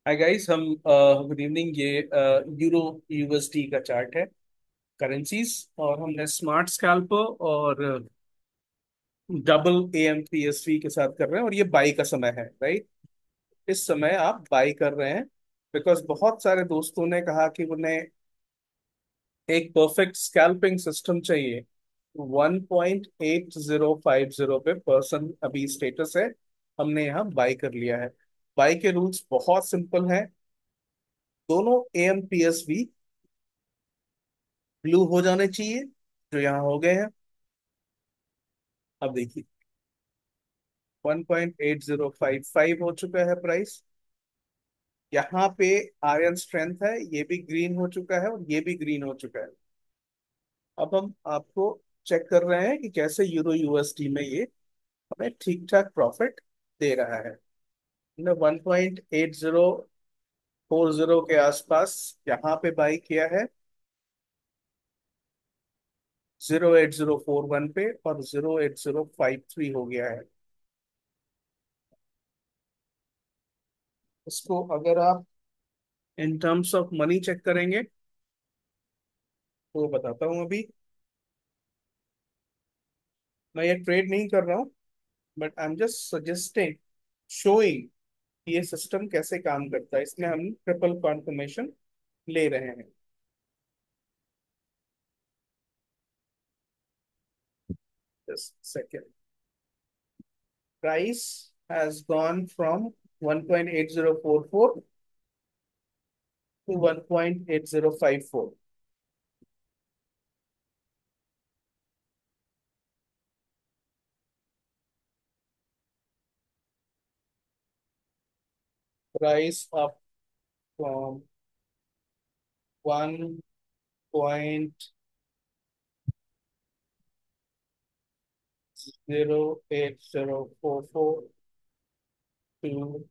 Hi guys. हम good evening. ये euro USD का चार्ट है, करेंसीज। और हमने स्मार्ट स्कैल्पर और डबल एएमपीएसवी के साथ कर रहे हैं, और ये बाई का समय है, राइट। इस समय आप बाई कर रहे हैं बिकॉज बहुत सारे दोस्तों ने कहा कि उन्हें एक परफेक्ट स्कैल्पिंग सिस्टम चाहिए। 1.8050 पे पर्सन अभी स्टेटस है। हमने यहाँ बाई कर लिया है। बाई के रूल्स बहुत सिंपल हैं। दोनों एएमपीएसवी ब्लू हो जाने चाहिए, जो यहाँ हो गए हैं। अब देखिए, 1.8055 हो चुका है प्राइस। यहाँ पे आयरन स्ट्रेंथ है, ये भी ग्रीन हो चुका है और ये भी ग्रीन हो चुका है। अब हम आपको चेक कर रहे हैं कि कैसे यूरो यूएसडी में ये हमें ठीक ठाक प्रॉफिट दे रहा है। हमने 1.8040 के आसपास यहाँ पे बाई किया है, 0.8041 पे, और 0.8053 हो गया है। इसको अगर आप in terms of money check करेंगे तो बताता हूँ अभी। मैं ये ट्रेड नहीं कर रहा हूँ, but I am just suggesting, showing ये सिस्टम कैसे काम करता है, इसलिए हम ट्रिपल कॉन्फर्मेशन ले रहे हैं। Just second. Price has gone from 1.8044 to 1.8054। Price up from 1.8044 to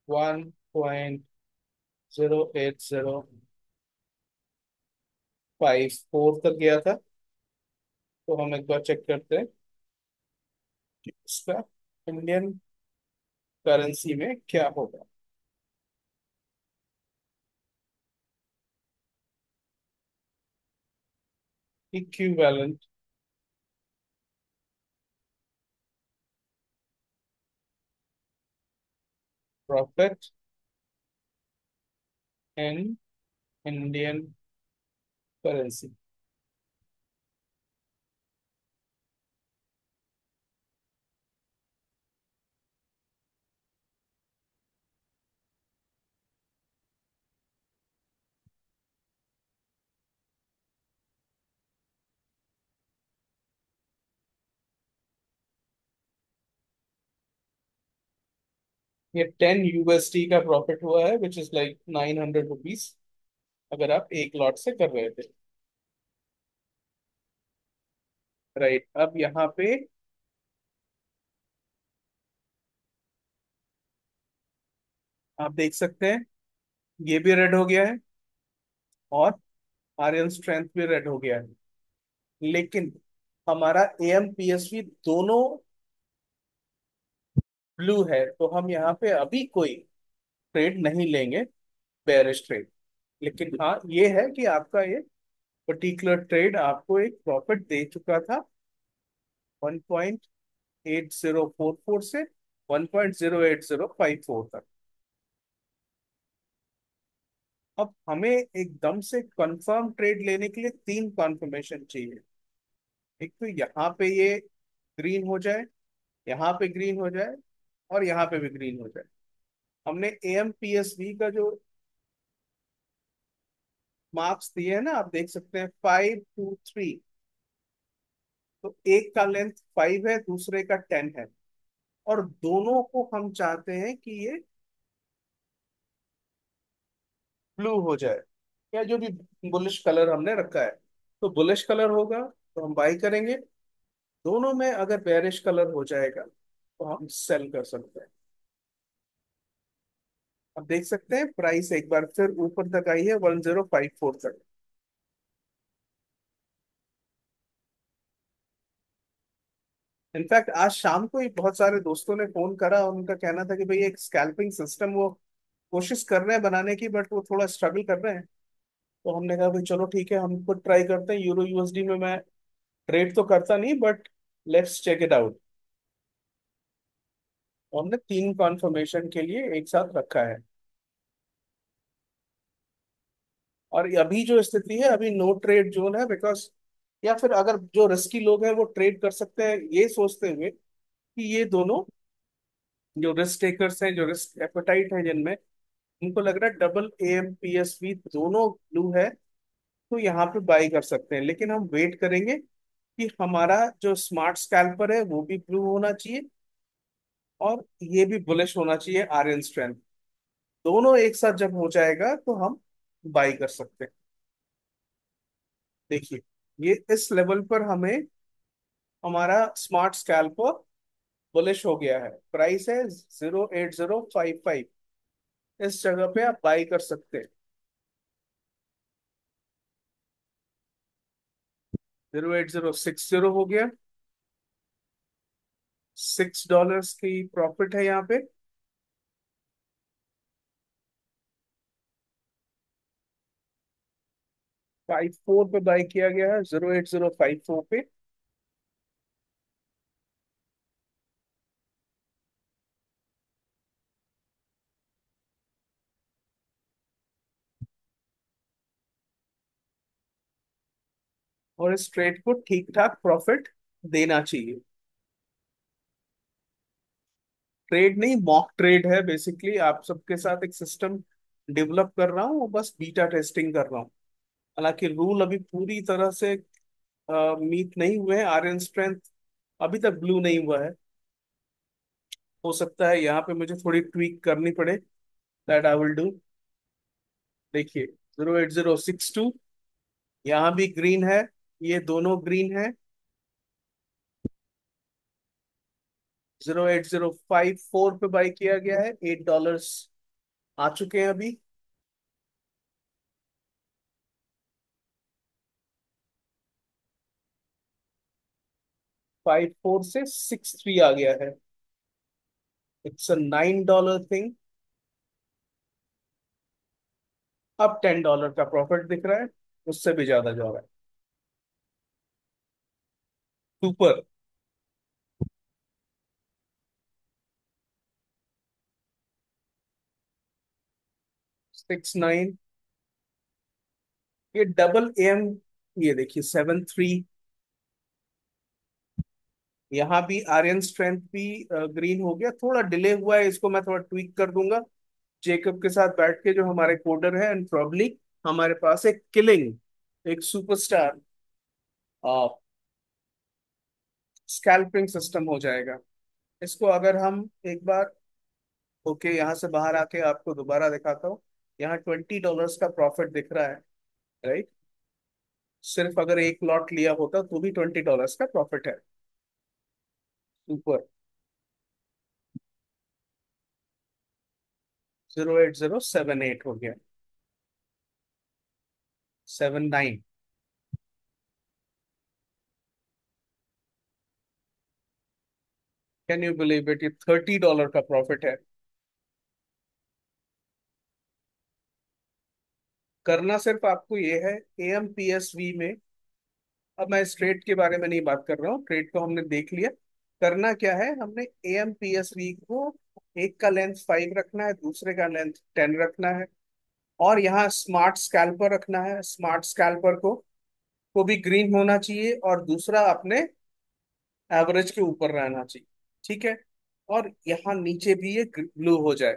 1.0805 तक गया था। तो हम एक बार चेक करते हैं कि इसका इंडियन करेंसी में क्या होगा। Equivalent profit in Indian currency. ये 10 USD का प्रॉफिट हुआ है, विच इज लाइक 900 रुपीज, अगर आप एक लॉट से कर रहे थे। राइट, अब यहाँ पे आप देख सकते हैं, ये भी रेड हो गया है और आर्यन स्ट्रेंथ भी रेड हो गया है। लेकिन हमारा एएमपीएसवी दोनों ब्लू है, तो हम यहाँ पे अभी कोई ट्रेड नहीं लेंगे, बेरिश ट्रेड। लेकिन हाँ, ये है कि आपका ये पर्टिकुलर ट्रेड आपको एक प्रॉफिट दे चुका था, 1.8044 से 1.08054 तक। अब हमें एकदम से कंफर्म ट्रेड लेने के लिए तीन कॉन्फर्मेशन चाहिए। एक तो यहाँ पे ये ग्रीन हो जाए, यहाँ पे ग्रीन हो जाए, और यहाँ पे भी ग्रीन हो जाए। हमने एएमपीएसवी का जो मार्क्स दिए हैं ना, आप देख सकते हैं 5 2 3। तो एक का लेंथ 5 है, दूसरे का 10 है, और दोनों को हम चाहते हैं कि ये ब्लू हो जाए, या जो भी बुलिश कलर हमने रखा है। तो बुलिश कलर होगा तो हम बाई करेंगे। दोनों में अगर बेरिश कलर हो जाएगा तो हम सेल कर सकते हैं। अब देख सकते हैं प्राइस एक बार फिर ऊपर तक आई है, 1054 तक। इनफैक्ट आज शाम को ही बहुत सारे दोस्तों ने फोन करा और उनका कहना था कि भाई एक स्कैल्पिंग सिस्टम वो कोशिश कर रहे हैं बनाने की, बट वो थोड़ा स्ट्रगल कर रहे हैं। तो हमने कहा भाई चलो ठीक है, हम खुद ट्राई करते हैं। यूरो यूएसडी में मैं ट्रेड तो करता नहीं, but let's check it out. हमने तीन कॉन्फर्मेशन के लिए एक साथ रखा है। और अभी जो स्थिति है, अभी नो ट्रेड जोन है, बिकॉज या फिर अगर जो रिस्की लोग हैं वो ट्रेड कर सकते हैं, ये सोचते हुए कि ये दोनों जो रिस्क टेकर्स हैं, जो रिस्क एपेटाइट है जिनमें, उनको लग रहा है double M P S V दोनों ब्लू है, तो यहाँ पे बाई कर सकते हैं। लेकिन हम वेट करेंगे कि हमारा जो स्मार्ट स्कैल्पर है वो भी ब्लू होना चाहिए, और ये भी बुलिश होना चाहिए आर्यन स्ट्रेंथ। दोनों एक साथ जब हो जाएगा तो हम बाई कर सकते हैं। देखिए, ये इस लेवल पर हमें हमारा स्मार्ट स्कैल्पर बुलिश हो गया है। प्राइस है 08055। इस जगह पे आप बाई कर सकते हैं। 08060 हो गया। $6 की प्रॉफिट है यहाँ पे। 54 पे बाई किया गया है, 08054 पे। और इस ट्रेड को ठीक ठाक प्रॉफिट देना चाहिए। ट्रेड नहीं, मॉक ट्रेड है बेसिकली। आप सबके साथ एक सिस्टम डेवलप कर रहा हूँ, बस बीटा टेस्टिंग कर रहा हूँ। हालांकि रूल अभी पूरी तरह से मीट नहीं हुए हैं। आर्यन स्ट्रेंथ अभी तक ब्लू नहीं हुआ है। हो सकता है यहाँ पे मुझे थोड़ी ट्वीक करनी पड़े। That I will do. देखिए, 08062 यहाँ भी ग्रीन है, ये दोनों ग्रीन है। 08054 पे बाई किया गया है, $8 आ चुके हैं अभी। 54 से 63 आ गया है। It's a $9 thing. अब $10 का प्रॉफिट दिख रहा है, उससे भी ज्यादा जा रहा है। सुपर। 69। ये डबल एम, ये देखिए 73। यहाँ भी आर्यन स्ट्रेंथ भी ग्रीन हो गया। थोड़ा डिले हुआ है, इसको मैं थोड़ा ट्वीक कर दूंगा जेकब के साथ बैठ के, जो हमारे कोडर है। एंड प्रॉब्ली हमारे पास एक किलिंग, एक सुपरस्टार स्कैल्पिंग सिस्टम हो जाएगा। इसको अगर हम एक बार, ओके, यहाँ से बाहर आके आपको दोबारा दिखाता हूँ। यहाँ $20 का प्रॉफिट दिख रहा है, राइट। सिर्फ अगर एक लॉट लिया होता तो भी $20 का प्रॉफिट है। ऊपर 08078 हो गया। 79। कैन यू बिलीव इट, ये $30 का प्रॉफिट है। करना सिर्फ आपको ये है, AMPSV में। अब मैं इस ट्रेड के बारे में नहीं बात कर रहा हूँ, ट्रेड को हमने देख लिया। करना क्या है, हमने AMPSV को एक का लेंथ 5 रखना है, दूसरे का लेंथ 10 रखना है। और यहाँ स्मार्ट स्कैल्पर रखना है। स्मार्ट स्कैल्पर को भी ग्रीन होना चाहिए, और दूसरा अपने एवरेज के ऊपर रहना चाहिए। ठीक है। और यहाँ नीचे भी ये ब्लू हो जाए।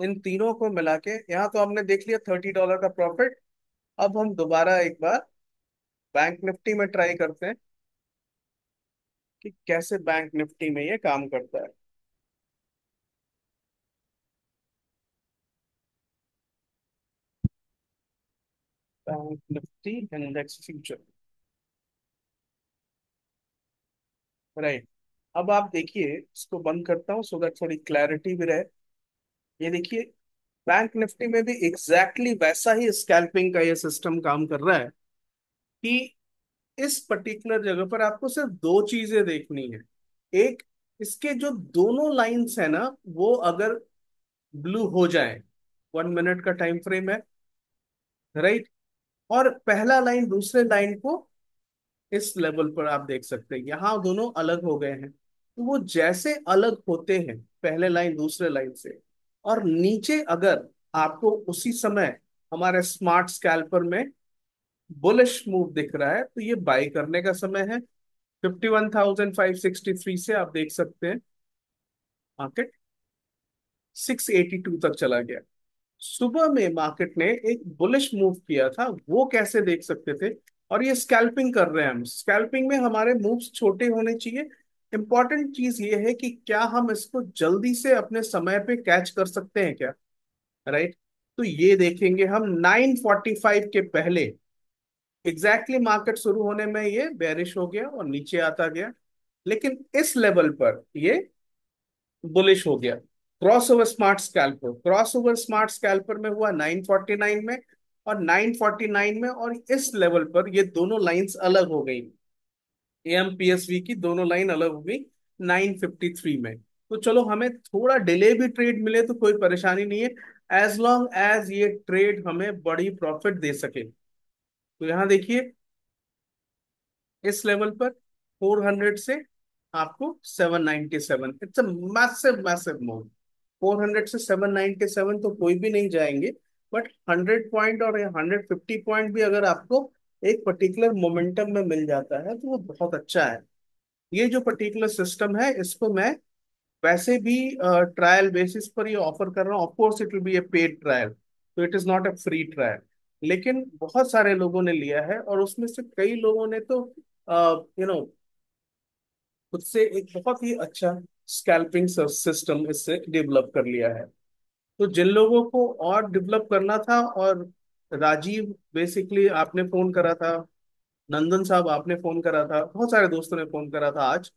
इन तीनों को मिला के यहाँ तो हमने देख लिया $30 का प्रॉफिट। अब हम दोबारा एक बार बैंक निफ्टी में ट्राई करते हैं कि कैसे बैंक निफ्टी में ये काम करता है। Bank Nifty index future, right. अब आप देखिए, इसको बंद करता हूँ सो दैट थोड़ी क्लैरिटी भी रहे। ये देखिए, बैंक निफ्टी में भी एग्जैक्टली exactly वैसा ही स्कैल्पिंग का ये सिस्टम काम कर रहा है कि इस पर्टिकुलर जगह पर आपको सिर्फ दो चीजें देखनी है। एक, इसके जो दोनों लाइंस है ना, वो अगर ब्लू हो जाए, 1 मिनट का टाइम फ्रेम है, राइट। और पहला लाइन दूसरे लाइन को इस लेवल पर आप देख सकते हैं, यहाँ दोनों अलग हो गए हैं। तो वो जैसे अलग होते हैं पहले लाइन दूसरे लाइन से, और नीचे अगर आपको उसी समय हमारे स्मार्ट स्कैल्पर में बुलिश मूव दिख रहा है, तो ये बाई करने का समय है। 51,563 से आप देख सकते हैं मार्केट 682 तक चला गया। सुबह में मार्केट ने एक बुलिश मूव किया था, वो कैसे देख सकते थे। और ये स्कैल्पिंग कर रहे हैं हम, स्कैल्पिंग में हमारे मूव्स छोटे होने चाहिए। इंपॉर्टेंट चीज ये है कि क्या हम इसको जल्दी से अपने समय पे कैच कर सकते हैं क्या, राइट। तो ये देखेंगे हम 9:45 के पहले, एग्जैक्टली मार्केट शुरू होने में ये बेरिश हो गया और नीचे आता गया, लेकिन इस लेवल पर ये बुलिश हो गया। Cross over smart scalper, cross over smart scalper में हुआ 9:49 में और 9:49 में, और इस लेवल पर ये दोनों लाइंस अलग हो गई, एएमपीएसवी की दोनों लाइन अलग हो गई 9:53 में। तो चलो हमें थोड़ा डिले भी ट्रेड मिले तो कोई परेशानी नहीं है, एज लॉन्ग एज ये ट्रेड हमें बड़ी प्रॉफिट दे सके। तो यहाँ देखिए इस लेवल पर 400 से आपको 797, it's a massive massive move. 400 से 797 तो कोई भी नहीं जाएंगे, बट 100 पॉइंट और 150 पॉइंट भी अगर आपको एक पर्टिकुलर मोमेंटम में मिल जाता है तो वो बहुत अच्छा है। ये जो पर्टिकुलर सिस्टम है इसको मैं वैसे भी ट्रायल बेसिस पर ये ऑफर कर रहा हूँ। Of course it will be a paid trial, तो it is not a free trial. लेकिन बहुत सारे लोगों ने लिया है और उसमें से कई लोगों ने तो यू नो खुद से एक बहुत ही अच्छा स्कैल्पिंग सिस्टम इससे डेवलप कर लिया है। तो जिन लोगों को और डेवलप करना था, और राजीव बेसिकली आपने फोन करा था, नंदन साहब आपने फोन करा था, बहुत सारे दोस्तों ने फोन करा था आज।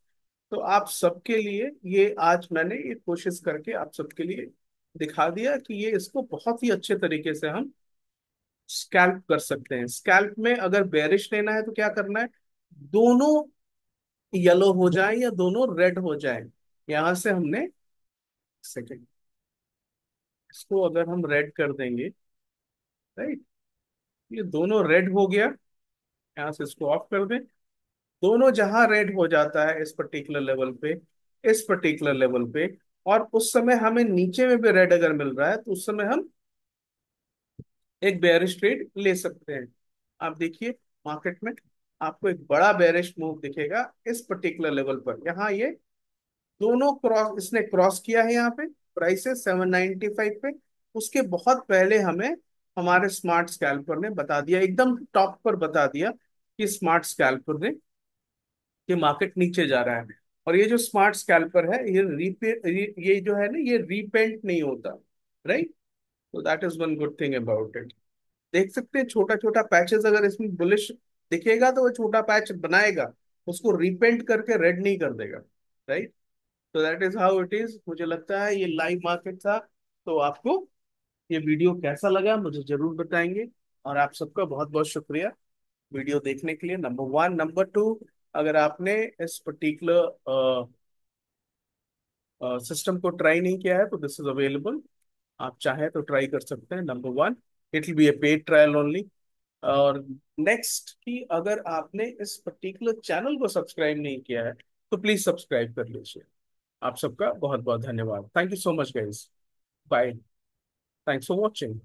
तो आप सबके लिए ये आज मैंने ये कोशिश करके आप सबके लिए दिखा दिया कि ये इसको बहुत ही अच्छे तरीके से हम स्कैल्प कर सकते हैं। स्कैल्प में अगर बेरिश लेना है तो क्या करना है, दोनों येलो हो जाए या दोनों रेड हो जाए। यहां से हमने सेकंड, इसको अगर हम रेड कर देंगे, राइट, ये दोनों रेड हो गया। यहां से इसको ऑफ कर दें। दोनों जहां रेड हो जाता है इस पर्टिकुलर लेवल पे, इस पर्टिकुलर लेवल पे, और उस समय हमें नीचे में भी रेड अगर मिल रहा है तो उस समय हम एक बेयरिश ट्रेड ले सकते हैं। आप देखिए मार्केट में आपको एक बड़ा बेयरिश मूव दिखेगा इस पर्टिकुलर लेवल पर। यहाँ ये दोनों क्रॉस, इसने क्रॉस किया है यहाँ पे प्राइस है 795 पे। उसके बहुत पहले हमें हमारे स्मार्ट स्कैल्पर ने बता दिया, एकदम टॉप पर बता दिया कि स्मार्ट स्कैल्पर ने कि मार्केट नीचे जा रहा है। और ये जो स्मार्ट स्कैल्पर है ये ये जो है ना ये रीपेंट नहीं होता, राइट। तो that is one good thing about it. देख सकते हैं छोटा छोटा पैचेस, अगर इसमें बुलिश दिखेगा तो वो छोटा पैच बनाएगा, उसको रिपेंट करके रेड नहीं कर देगा, राइट। तो that is how it is. मुझे लगता है ये लाइव मार्केट था। तो आपको ये वीडियो कैसा लगा मुझे जरूर बताएंगे, और आप सबका बहुत बहुत शुक्रिया वीडियो देखने के लिए, नंबर वन। नंबर टू, अगर आपने इस पर्टिकुलर सिस्टम को ट्राई नहीं किया है तो दिस इज अवेलेबल, आप चाहें तो ट्राई कर सकते हैं। Number one, it will be a paid trial only. और नेक्स्ट कि अगर आपने इस पर्टिकुलर चैनल को सब्सक्राइब नहीं किया है तो प्लीज सब्सक्राइब कर लीजिए। आप सबका बहुत बहुत धन्यवाद। Thank you so much guys. Bye. Thanks for watching.